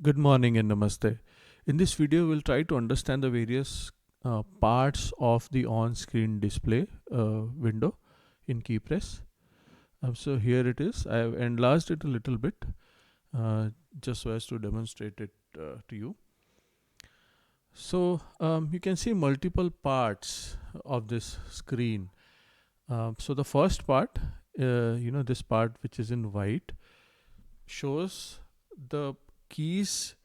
Good morning and namaste. In this video, we'll try to understand the various parts of the on-screen display window in QiPress. So here it is. I have enlarged it a little bit uh, just so as to demonstrate it to you. So you can see multiple parts of this screen. So the first part, this part which is in white, shows the keys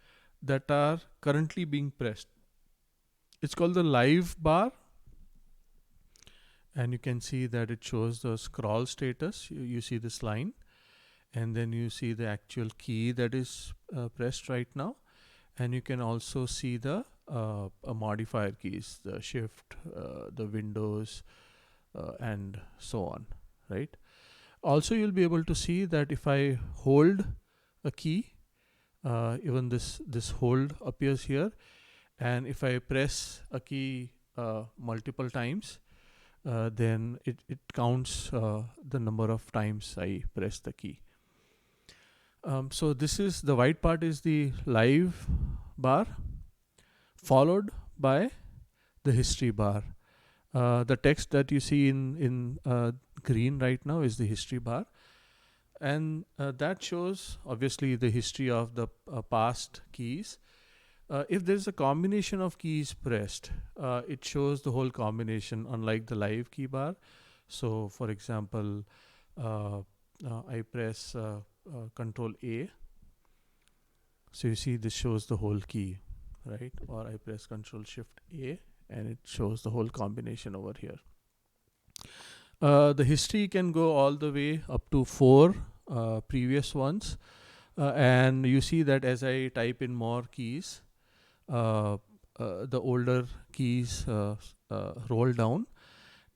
that are currently being pressed. It's called the live bar, and you can see that it shows the scroll status. You see this line, and then you see the actual key that is pressed right now, and you can also see the modifier keys, the shift, the windows, and so on, right? Also, you'll be able to see that if I hold a key, even this hold appears here, and if I press a key multiple times, then it counts the number of times I press the key. So this is the white part is the live bar, followed by the history bar. The text that you see in green right now is the history bar, and that shows obviously the history of the past keys. If there's a combination of keys pressed, it shows the whole combination, unlike the live key bar. So, for example, I press Control A. So you see this shows the whole key, right? Or I press Control Shift A, and it shows the whole combination over here. The history can go all the way up to 4 previous ones, and you see that as I type in more keys, uh, the older keys roll down,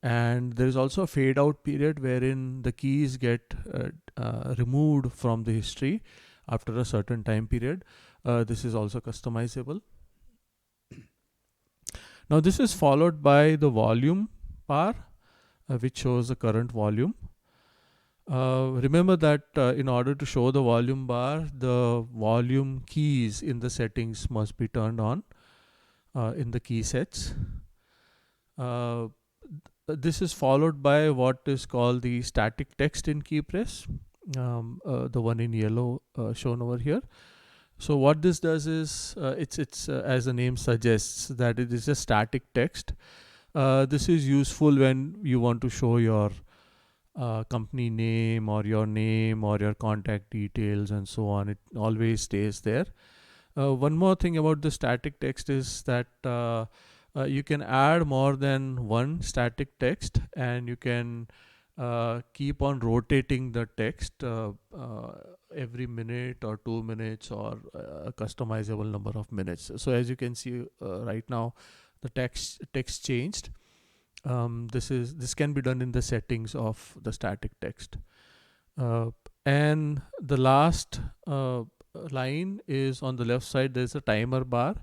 and there is also a fade out period wherein the keys get removed from the history after a certain time period. This is also customizable. Now this is followed by the volume bar, which shows the current volume. Remember that in order to show the volume bar, the volume keys in the settings must be turned on in the key sets. Uh, this is followed by what is called the static text in QiPress, the one in yellow shown over here. So what this does is it's as the name suggests that it is a static text. This is useful when you want to show your company name or your contact details and so on. It always stays there. One more thing about the static text is that you can add more than one static text, and you can keep on rotating the text every minute or 2 minutes, or a customizable number of minutes. So as you can see right now, the text changed. This can be done in the settings of the static text. Uh, and the last line is on the left side. There's a timer bar.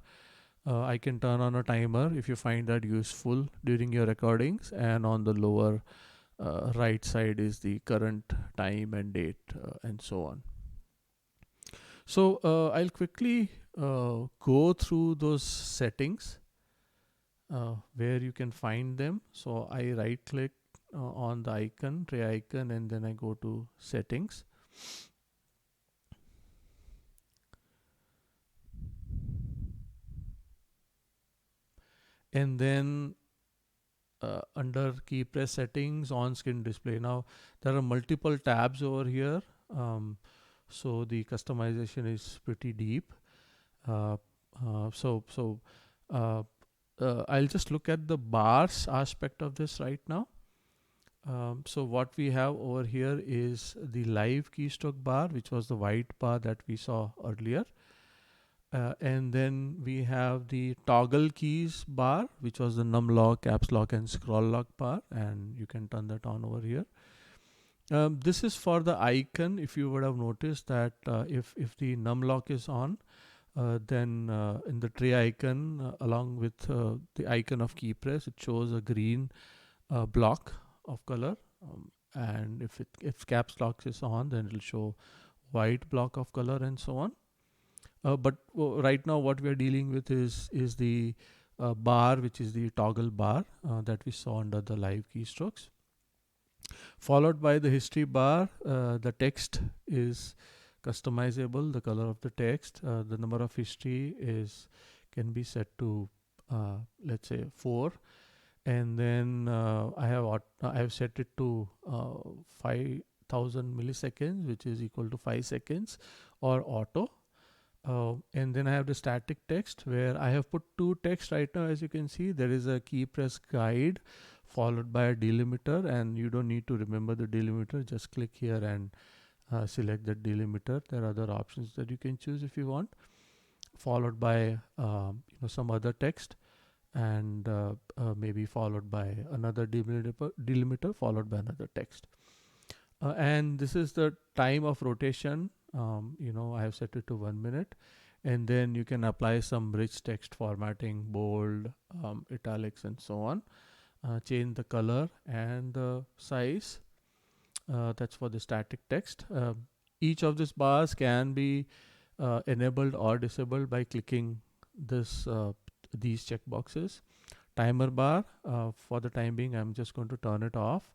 I can turn on a timer if you find that useful during your recordings, and on the lower right side is the current time and date, and so on. So I'll quickly go through those settings where you can find them. So I right click on the icon, tray icon, and then I go to settings. And then under QiPress settings, on screen display. Now there are multiple tabs over here. So the customization is pretty deep. Uh, so I'll just look at the bars aspect of this right now. So what we have over here is the live keystroke bar, which was the white bar that we saw earlier. And then we have the toggle keys bar, which was the num lock, caps lock, and scroll lock bar, and you can turn that on over here. This is for the icon. If you would have noticed that if the num lock is on, then in the tray icon, along with the icon of QiPress, it shows a green block of color. And if caps lock is on, then it will show white block of color, and so on. But right now what we are dealing with is the bar, which is the toggle bar that we saw under the live keystrokes, followed by the history bar. The text is customizable, the color of the text. The number of history is can be set to let's say 4, and then I have set it to 5,000 milliseconds, which is equal to 5 seconds, or auto. And then I have the static text, where I have put two text right now. As you can see, there is a QiPress guide followed by a delimiter, and you don't need to remember the delimiter. Just click here and select the delimiter. There are other options that you can choose if you want, followed by some other text, and maybe followed by another delimiter followed by another text. And this is the time of rotation. I have set it to 1 minute, and then you can apply some rich text formatting, bold, italics, and so on. Change the color and the size. That's for the static text. Each of these bars can be enabled or disabled by clicking these checkboxes. Timer bar, for the time being, I'm just going to turn it off.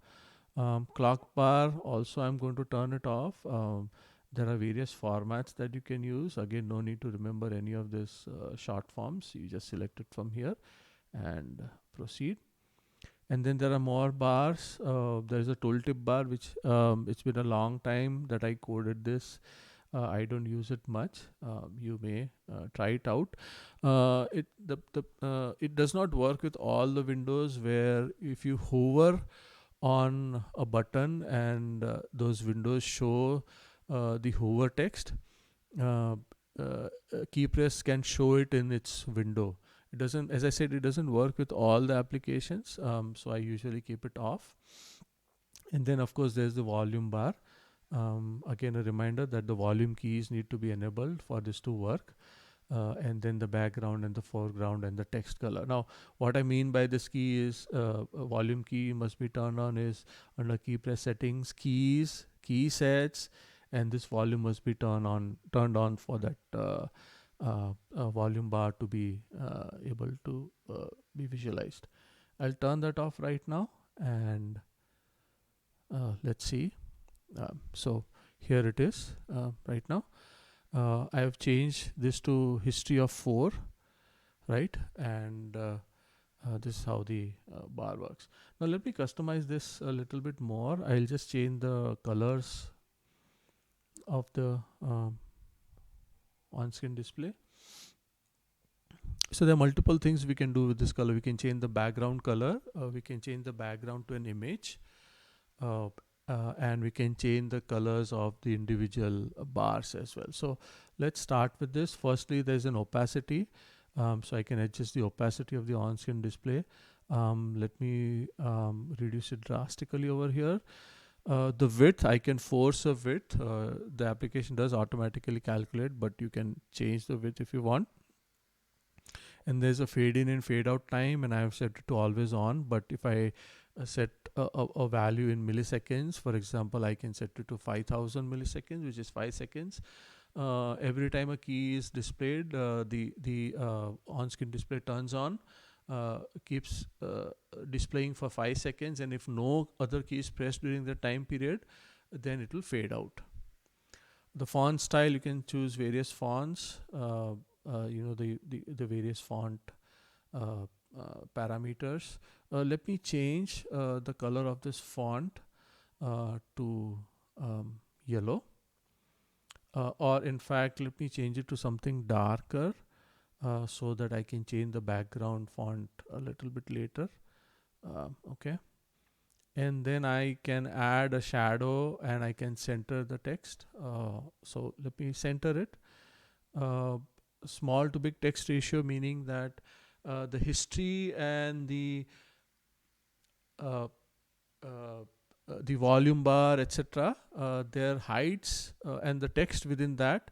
Clock bar, also I'm going to turn it off. There are various formats that you can use. Again, no need to remember any of this short forms. You just select it from here and proceed. And then there are more bars. There is a tooltip bar, which it's been a long time that I coded this. I don't use it much. You may try it out. It does not work with all the windows, where if you hover on a button and those windows show the hover text, uh, QiPress can show it in its window. It doesn't, as I said, it doesn't work with all the applications, so I usually keep it off. And then of course there's the volume bar. Again, a reminder that the volume keys need to be enabled for this to work. And then the background and the foreground and the text color. Now, what I mean by this key is a volume key must be turned on is under QiPress settings, keys, key sets, and this volume must be turned on for that volume bar to be able to be visualized. I'll turn that off right now, and let's see. So here it is right now. I have changed this to history of 4, right? And this is how the bar works. Now let me customize this a little bit more. I'll just change the colors of the on-screen display. So there are multiple things we can do with this color. We can change the background color. We can change the background to an image. And we can change the colors of the individual bars as well. So let's start with this. Firstly, there's an opacity. So I can adjust the opacity of the on-screen display. Let me reduce it drastically over here. The width, I can force a width. The application does automatically calculate, but you can change the width if you want. And there's a fade in and fade out time, and I have set it to always on. But if I set a value in milliseconds, for example, I can set it to 5,000 milliseconds, which is 5 seconds. Every time a key is displayed, the on-screen display turns on, keeps displaying for 5 seconds, and if no other key is pressed during the time period, then it will fade out. The font style, you can choose various fonts. The various font parameters. Let me change the color of this font to yellow, or in fact let me change it to something darker, so that I can change the background font a little bit later. Okay, and then I can add a shadow and I can center the text. So let me center it. Small to big text ratio, meaning that the history and uh, the volume bar, etc., their heights and the text within that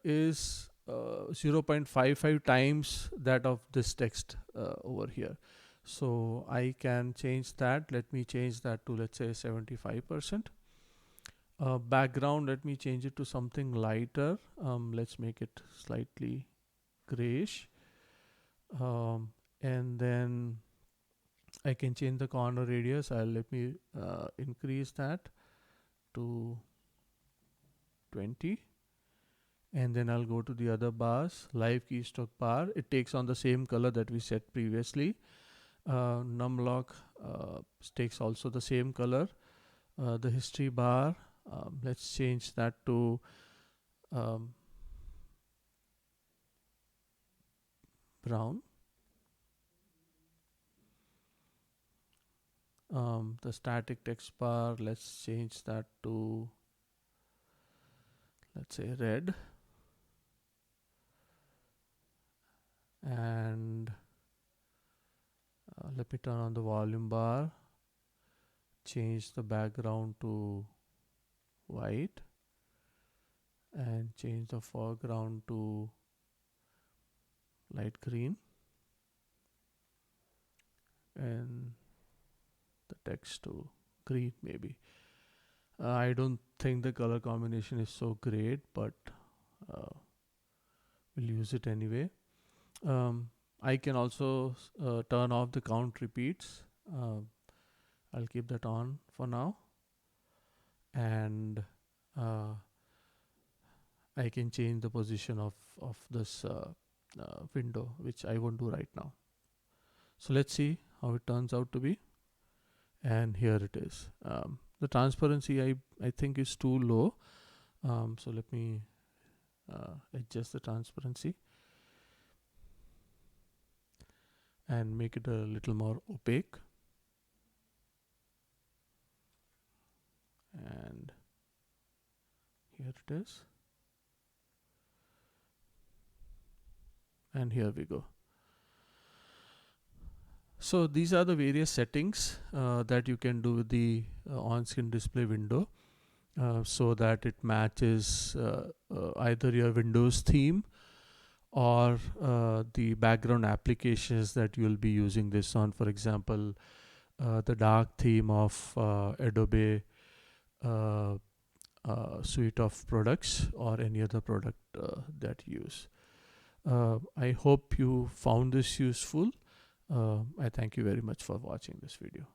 is 0.55 times that of this text over here. So I can change that. Let me change that to, let's say, 75%. Background, let me change it to something lighter. Let's make it slightly grayish. And then I can change the corner radius. Let me increase that to 20. And then I'll go to the other bars, live keystroke bar. It takes on the same color that we set previously. Numlock takes also the same color. The history bar, let's change that to um, brown. The static text bar, let's change that to, let's say, red. And let me turn on the volume bar, change the background to white, and change the foreground to light green, and the text to green maybe. I don't think the color combination is so great, but we'll use it anyway. I can also turn off the count repeats. I'll keep that on for now. And I can change the position of this window, which I won't do right now. So let's see how it turns out to be. And here it is. The transparency I think is too low. So let me adjust the transparency and make it a little more opaque. And here it is. And here we go. So these are the various settings that you can do with the on-screen display window so that it matches either your Windows theme or the background applications that you'll be using this on. For example, the dark theme of Adobe suite of products or any other product that you use. I hope you found this useful. I thank you very much for watching this video.